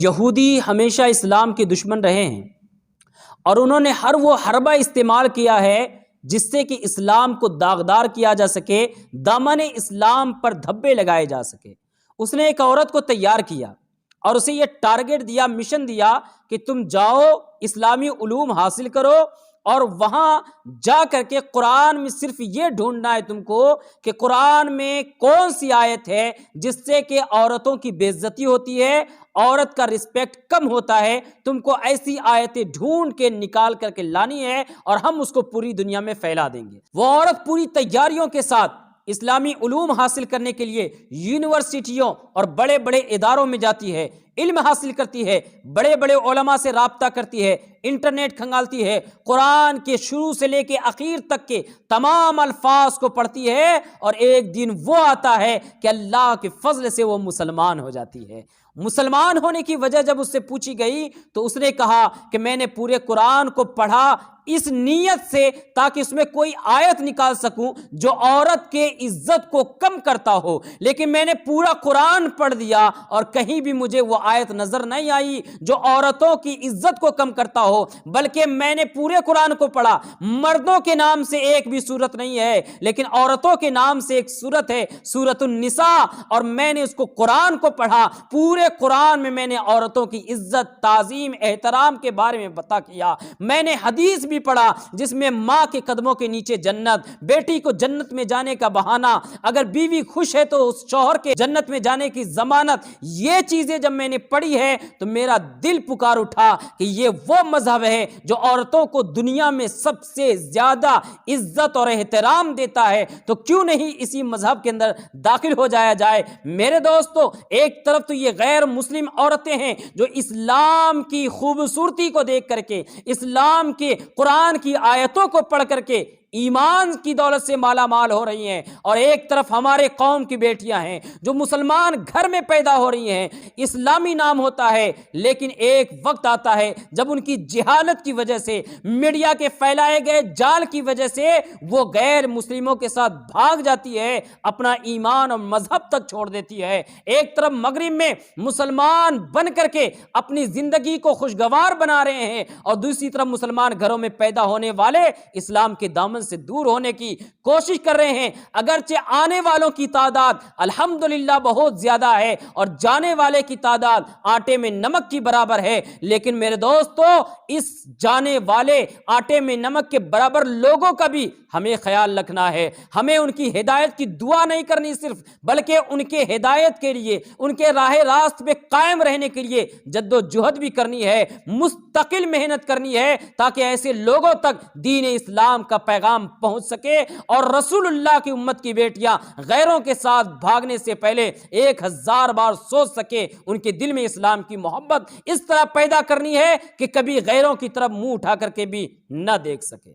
یہودی ہمیشہ اسلام کے دشمن رہے ہیں اور انہوں نے ہر وہ حربہ استعمال کیا ہے جس سے کہ اسلام کو داغدار کیا جا سکے، دامن اسلام پر دھبے لگائے جا سکے۔ اس نے ایک عورت کو تیار کیا اور اسے یہ ٹارگٹ دیا، مشن دیا کہ تم جاؤ، اسلامی علوم حاصل کرو اور وہاں جا کر کے قرآن میں صرف یہ ڈھونڈنا ہے تم کو کہ قرآن میں کون سی آیت ہے جس سے کہ عورتوں کی بے عزتی ہوتی ہے، عورت کا رسپیکٹ کم ہوتا ہے۔ تم کو ایسی آیتیں ڈھونڈ کے نکال کر کے لانی ہے اور ہم اس کو پوری دنیا میں پھیلا دیں گے۔ وہ عورت پوری تیاریوں کے ساتھ اسلامی علوم حاصل کرنے کے لیے یونیورسٹیوں اور بڑے بڑے اداروں میں جاتی ہے، علم حاصل کرتی ہے، بڑے بڑے علماء سے رابطہ کرتی ہے، انٹرنیٹ کھنگالتی ہے، قرآن کے شروع سے لے کے آخر تک کے تمام الفاظ کو پڑھتی ہے، اور ایک دن وہ آتا ہے کہ اللہ کے فضل سے وہ مسلمان ہو جاتی ہے۔ مسلمان ہونے کی وجہ جب اس سے پوچھی گئی تو اس نے کہا کہ میں نے پورے قرآن کو پڑھا اس نیت سے تاکہ اس میں کوئی آیت نکال سکوں جو عورت کے عزت کو کم کرتا ہو، لیکن میں نے پورا قرآن پڑھ دیا اور کہیں بھی مجھے وہ آیت نظر نہیں آئی جو عورتوں کی عزت کو کم کرتا ہو، بلکہ میں نے پورے قرآن کو پڑھا۔ مردوں کے نام سے ایک بھی سورت نہیں ہے، لیکن عورتوں کے نام سے ایک سورت ہے، سورۃ النساء، اور میں نے اس کو قرآن کو پڑھا۔ پورے قرآن میں نے عورتوں کی عزت، تعظیم، احترام کے بارے میں بتا کیا۔ میں نے حدیث بھی پڑھا جس میں ماں کے قدموں کے نیچے جنت، بیٹی کو جنت میں جانے کا بہانہ، اگر بیوی خوش ہے تو اس شوہر کے جنت میں جانے کی ضمانت۔ یہ چیزیں جب میں نے پڑھی ہے تو میرا دل پکار اٹھا کہ یہ وہ مذہب ہے جو عورتوں کو دنیا میں سب سے زیادہ عزت اور احترام دیتا ہے، تو کیوں نہیں اسی مذہب کے اندر داخل ہو جایا جائے۔ میرے دوستو، ایک طرف تو یہ غیر مسلم عورتیں ہیں جو اسلام کی خوبصورتی کو دیکھ کر کے، اسلام کے قرآن کی آیتوں کو پڑھ کر کے ایمان کی دولت سے مالا مال ہو رہی ہیں، اور ایک طرف ہمارے قوم کی بیٹیاں ہیں جو مسلمان گھر میں پیدا ہو رہی ہیں، اسلامی نام ہوتا ہے، لیکن ایک وقت آتا ہے جب ان کی جہالت کی وجہ سے، میڈیا کے پھیلائے گئے جال کی وجہ سے وہ غیر مسلموں کے ساتھ بھاگ جاتی ہے، اپنا ایمان اور مذہب تک چھوڑ دیتی ہے۔ ایک طرف مغرب میں مسلمان بن کر کے اپنی زندگی کو خوشگوار بنا رہے ہیں، اور دوسری طرف مسلمان گھروں میں پیدا ہونے والے اسلام کے دامن سے دور ہونے کی کوشش کر رہے ہیں۔ اگرچہ آنے والوں کی تعداد الحمدللہ بہت زیادہ ہے اور جانے والے کی تعداد آٹے میں نمک کی برابر ہے، لیکن میرے دوستو، اس جانے والے آٹے میں نمک کے برابر لوگوں کا بھی ہمیں خیال رکھنا ہے۔ ہمیں ان کی ہدایت کی دعا نہیں کرنی صرف، بلکہ ان کے ہدایت کے لیے، ان کے راہ راست پہ قائم رہنے کے لیے جد و جہد بھی کرنی ہے، مستقل محنت کرنی ہے، تاکہ ایسے لوگوں تک دین اسلام کا پیغام پہنچ سکے اور رسول اللہ کی امت کی بیٹیاں غیروں کے ساتھ بھاگنے سے پہلے 1000 بار سوچ سکے، ان کے دل میں اسلام کی محبت اس طرح پیدا کرنی ہے کہ کبھی غیروں کی طرف منہ اٹھا کر کے بھی نہ دیکھ سکے۔